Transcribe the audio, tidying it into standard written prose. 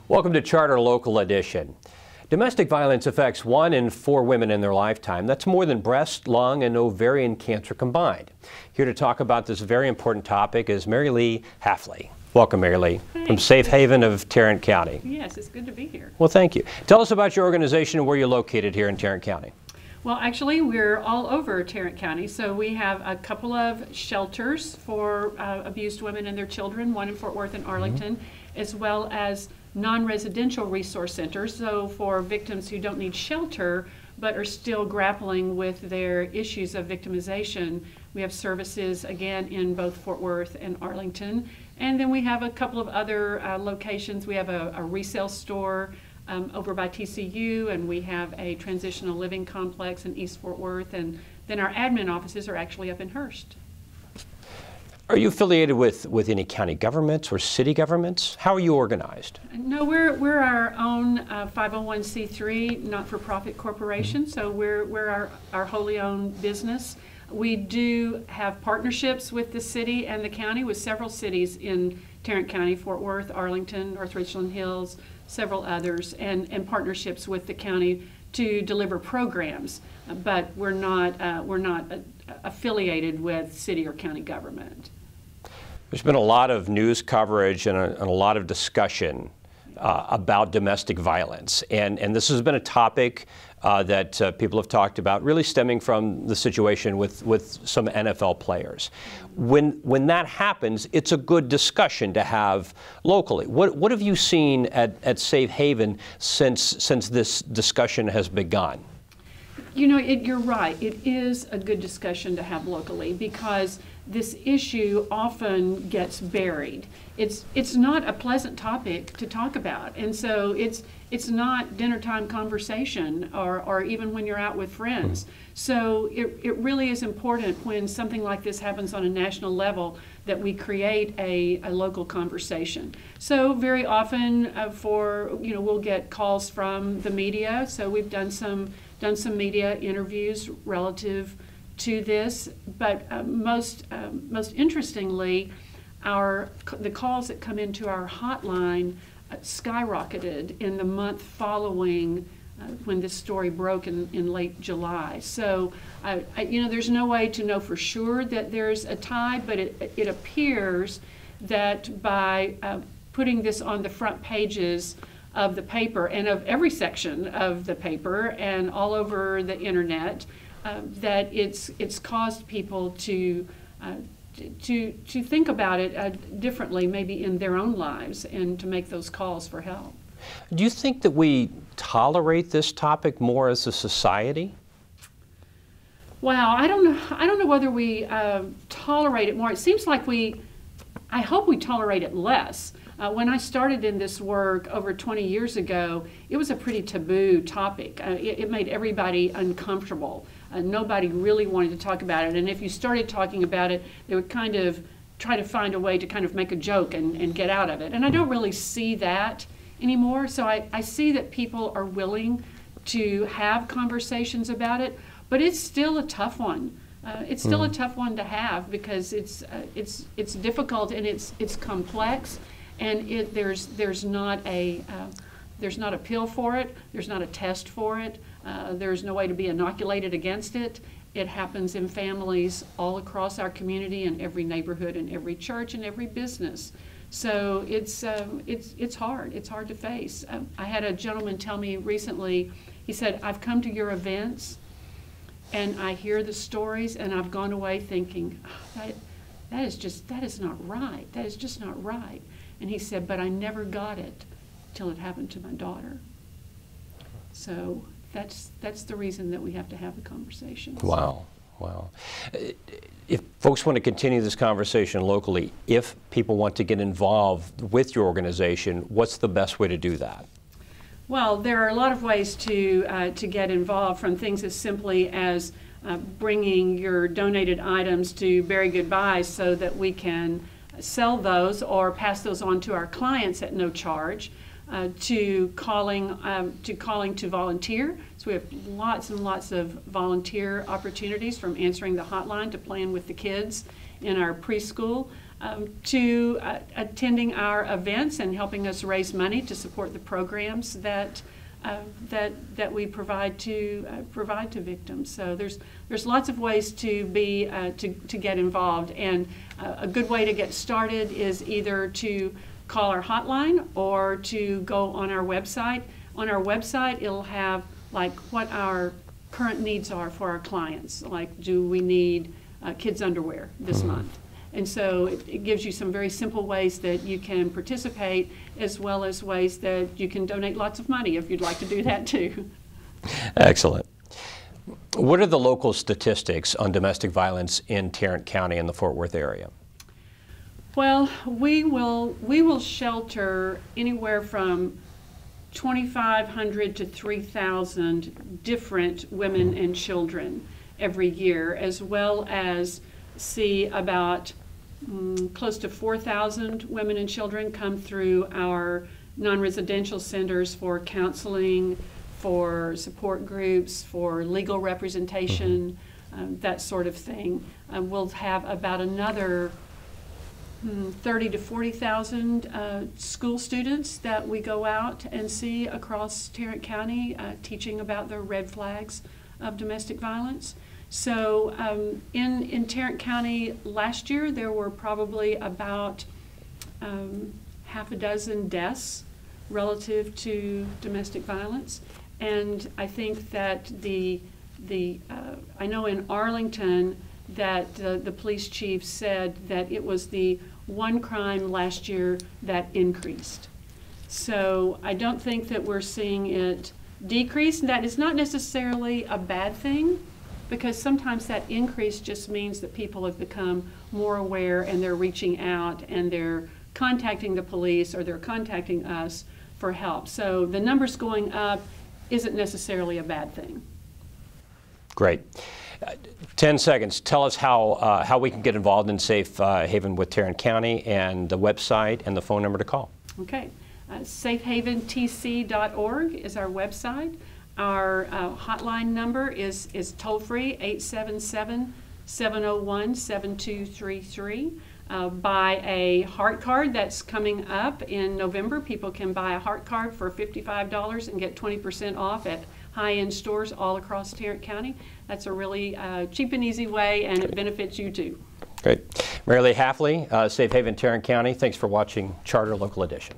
Welcome to Charter Local Edition. Domestic violence affects 1 in 4 women in their lifetime. That's more than breast, lung, and ovarian cancer combined. Here to talk about this very important topic is Mary Lee Hafley. Welcome, Mary Lee, from Safe Haven of Tarrant County. Yes, it's good to be here. Well, thank you. Tell us about your organization and where you're located here in Tarrant County. Well, actually, we're all over Tarrant County. So we have a couple of shelters for abused women and their children, one in Fort Worth and Arlington, as well as non-residential resource centers. So for victims who don't need shelter but are still grappling with their issues of victimization, we have services again in both Fort Worth and Arlington. And then we have a couple of other locations. We have a resale store over by TCU, and we have a transitional living complex in East Fort Worth, and then our admin offices are actually up in Hurst. Are you affiliated with any county governments or city governments? How are you organized? No, we're our own 501c3 not-for-profit corporation, so we're our wholly owned business. We do have partnerships with the city and the county, with several cities in Tarrant County, Fort Worth, Arlington, North Richland Hills, several others, and partnerships with the county to deliver programs, but we're not affiliated with city or county government. There's been a lot of news coverage and a lot of discussion about domestic violence, and this has been a topic that people have talked about, really stemming from the situation with some NFL players. When that happens, it's a good discussion to have locally. What have you seen at Safe Haven since this discussion has begun? You know, you're right. It is a good discussion to have locally because this issue often gets buried. It's not a pleasant topic to talk about, and so it's not dinner time conversation or even when you're out with friends. So it really is important when something like this happens on a national level that we create a local conversation. So very often we'll get calls from the media. So we've done some media interviews relative to this, but most interestingly, the calls that come into our hotline skyrocketed in the month following when this story broke in late July. So, there's no way to know for sure that there's a tie, but it appears that by putting this on the front pages of the paper and of every section of the paper and all over the internet, that it's caused people to think about it differently, maybe in their own lives, and to make those calls for help. Do you think that we tolerate this topic more as a society? Well, I don't know whether we tolerate it more. It seems like I hope we tolerate it less. When I started in this work over 20 years ago, it was a pretty taboo topic. It made everybody uncomfortable. Nobody really wanted to talk about it, and if you started talking about it, they would kind of try to find a way to kind of make a joke and get out of it. And I don't really see that anymore, so I see that people are willing to have conversations about it, but it's still a tough one. It's still a tough one to have because it's difficult and it's complex, and there's not a pill for it. There's not a test for it. There's no way to be inoculated against it. It happens in families all across our community, in every neighborhood, in every church, and every business. So it's hard. It's hard to face. I had a gentleman tell me recently. He said, "I've come to your events, and I hear the stories, and I've gone away thinking, oh, that is not right. That is just not right." And he said, "But I never got it till it happened to my daughter." So that's the reason that we have to have the conversation. Wow. Wow. If folks want to continue this conversation locally, if people want to get involved with your organization, what's the best way to do that? Well, there are a lot of ways to get involved, from things as simply as bringing your donated items to Berry Goodbyes so that we can sell those or pass those on to our clients at no charge. to calling to volunteer. So we have lots and lots of volunteer opportunities, from answering the hotline to playing with the kids in our preschool, to attending our events and helping us raise money to support the programs that we provide to victims. So there's lots of ways to get involved, and a good way to get started is either to call our hotline or to go on our website. On our website, it'll have like what our current needs are for our clients. Like, do we need kids' underwear this month? And so it gives you some very simple ways that you can participate, as well as ways that you can donate lots of money if you'd like to do that too. Excellent. What are the local statistics on domestic violence in Tarrant County and the Fort Worth area? Well, we will shelter anywhere from 2,500 to 3,000 different women and children every year, as well as see about close to 4,000 women and children come through our non-residential centers for counseling, for support groups, for legal representation, that sort of thing. We'll have about another 30 to 40,000 school students that we go out and see across Tarrant County, teaching about the red flags of domestic violence. So in Tarrant County last year, there were probably about half a dozen deaths relative to domestic violence. And I think that I know in Arlington that the police chief said that it was the one crime last year that increased. So I don't think that we're seeing it decrease. That is not necessarily a bad thing, because sometimes that increase just means that people have become more aware and they're reaching out and they're contacting the police or they're contacting us for help. So the numbers going up isn't necessarily a bad thing. Great. 10 seconds. Tell us how we can get involved in Safe Haven with Tarrant County, and the website and the phone number to call. Okay. SafeHavenTC.org is our website. Our hotline number is toll-free, 877-701-7233. Buy a heart card that's coming up in November. People can buy a heart card for $55 and get 20% off at high-end stores all across Tarrant County. That's a really cheap and easy way, and it benefits you too. Great. Mary Lee Hafley, Safe Haven, Tarrant County, thanks for watching Charter Local Edition.